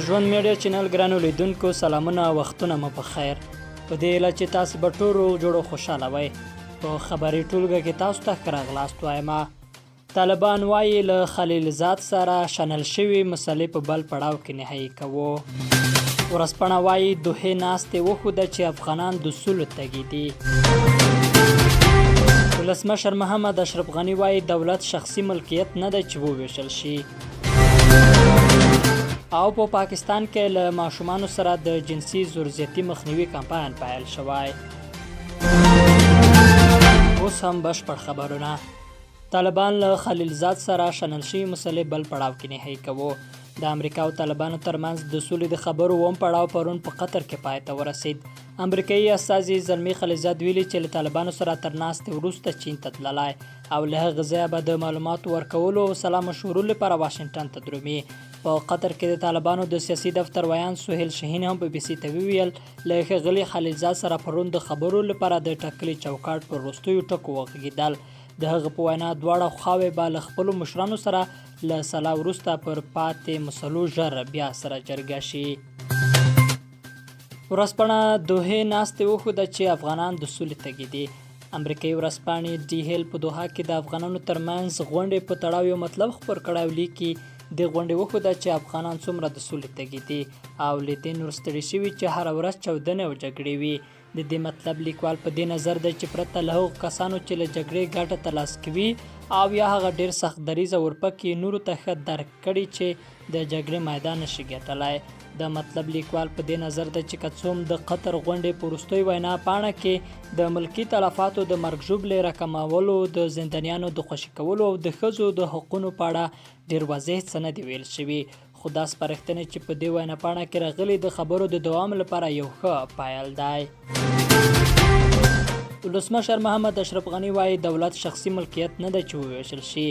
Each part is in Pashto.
ژوند میډیا چینل ګرانو لیدونکو سلامونه وختونه مو په خیر. په دې هیله چې تاسو به ټول روغ جوړ او خوشحاله وئ. په خبري ټولګه کې تاسو ته ښه راغلاست وایم. طالبان وایي له خلیلزاد سره شنل شوي مسلې په بل پړاو کې نهایي کوو. ورځپاڼه وایي دوحې ناستې وښوده چې افغانان د سولو تږي دي. ولسمشر محمد اشرف غني وایي دولت شخصي ملکیت نه دی چې وویشل شي. او په پاکستان کې له ماشومانو سره د جنسي زورزیاتي مخنیوي کمپاین پیل شوی. اوس هم بشپړ خبرونه. طالبان له خلیلزاد سره شنل شوي مسلې بل پړاو کې نهایي کوو. د امریکا او طالبانو ترمنځ د سولې د خبرو اووم پړاو پرون په قطر کې پای ته ورسید. امریکایي استازي زلمي خلیلزاد ویلي چې له طالبانو سره تر ناستې وروسته چین ته تللی او له هغه ځایه به د معلوماتو ورکولو او سلا مشورو لپاره واشنګټن ته درومي. په قطر کې د طالبانو د سیاسي دفتر ویان سهیل شاهین هم په بي سي ته وویل له ښاغلي خلیلزاد سره پرون د خبرو لپاره د ټاکلي چوکاټ پر وروستیو ټکو وغږېدل. د هغه په وینا دواړه خواوې به له خپلو مشرانو سره له سلا وروسته پر پاتې مسلو ژر بیا سره جرګه شي. ورځپاڼه دوحې ناستې وښوده چې افغانان د سولې تږي دي. امریکایي ورځپاڼې ډي هیل په دوحه کې د افغانانو ترمنځ غونډې په تړاو یو مطلب خپور کړی او لیکي د غونډې وښوده چې افغانان څومره د سولې تږي دي او له دې نور ستړي شوي چې هره ورځ چاودنې او جګړې وي. د دې مطلب لیکوال په دې نظر دی چې پرته له هغو کسانو چې له جګړې ګټه ترلاسه کوي او یا هغه ډېر سخت دریځه ورپکې نورو ته ښه درک کړي چې د جګړې میدان نشي ګټلی. د مطلب لیکوال په دې نظر دی چې که څوم د قطر غونډې په وروستۍ وینا پاڼه کې د ملکي تلفاتو د مرګ ژوبلې راکمولو، د زندانیانو د خوشي کولو او د ښځو د حقونو په اړه ډېر واضح څه نه دي ویل شوي، خو دا سپارښتنې چې په دې وینا پاڼه کې راغلي د خبرو د دوام لپاره یو ښه پیل دی. ولسمشر محمد اشرف غني وایي دولت شخصي ملکیت نه دی چې وویشل شي.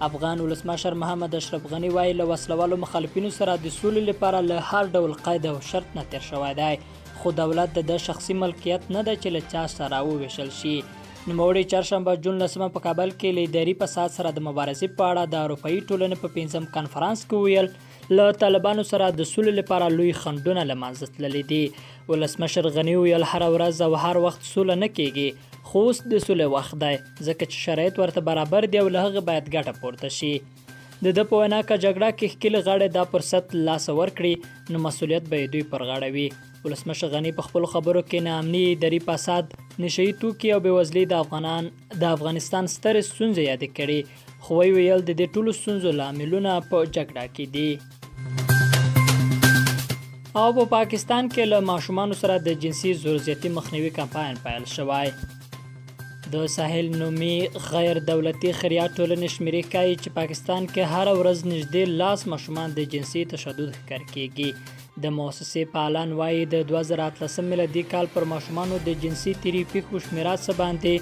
افغان ولسمشر محمد اشرف غني وایي له وسلوالو مخالفینو سره د سولې لپاره له هر ډول قید او شرط نه تېر شوی دی، خو دولت د شخصي ملکیت نه دی چې له چا سره وویشل شي. نوموړي چهارشنبه جون 10 په کابل کې له اداري فساد سره د مبارزې په اړه د اروپایي ټولنې په 5م کنفرانس کې ویل له طالبانو سره د سولې لپاره لوی خنډونه له منځه تللي دي. ولسمشر غني ویل هره ورځ او هر وخت سوله نه کیږي، خو اوس د سولې وخت دی ځکه چې شرایط ورته برابر دي او له هغه باید ګټه پورته شي. د ده په وینا که جګړه کې ښکېلې غاړې دا فرصت لاسه ورکړي نو مسؤلیت به یې دوی پر غاړه وي. ولسمشر غني په خپلو خبرو کې ناامني، اداري فساد، نشهیي توکي او بېوزلي د افغانستان سترې ستونزې یادې کړي، خو ویل د دې ټولو ستونزو لاملونه په جګړه کې دي. او په پاکستان کې له ماشومانو سره د جنسي زورزیاتي مخنیوي کمپاین پیل شوی. د ساحل نومي غیر دولتي خیریات ټولنې شمیرې ښایي چې پاکستان کې هره ورځ نږدې 10 ماشومان د جنسي تشدد ښکار کیږي. د مؤسسې فعالان وایي د 2018 میلادي کال پر ماشومانو د جنسي تیري پیښو شمیره څه باندې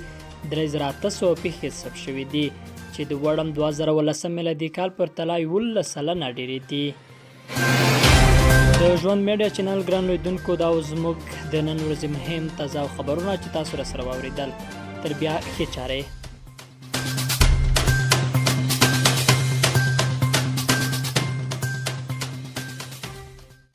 3800 پیښې ثبت شوي دي چې د وړم 2018 میلادي کال پر تلا 11 سلنه ډېرې دي. د ژوند میډیا چینل ګران لیدونکو دا زموږ د نن ورځې مهم تازه خبرونه چې تاسو راسره واورېدل. تر بیا ښې چارې.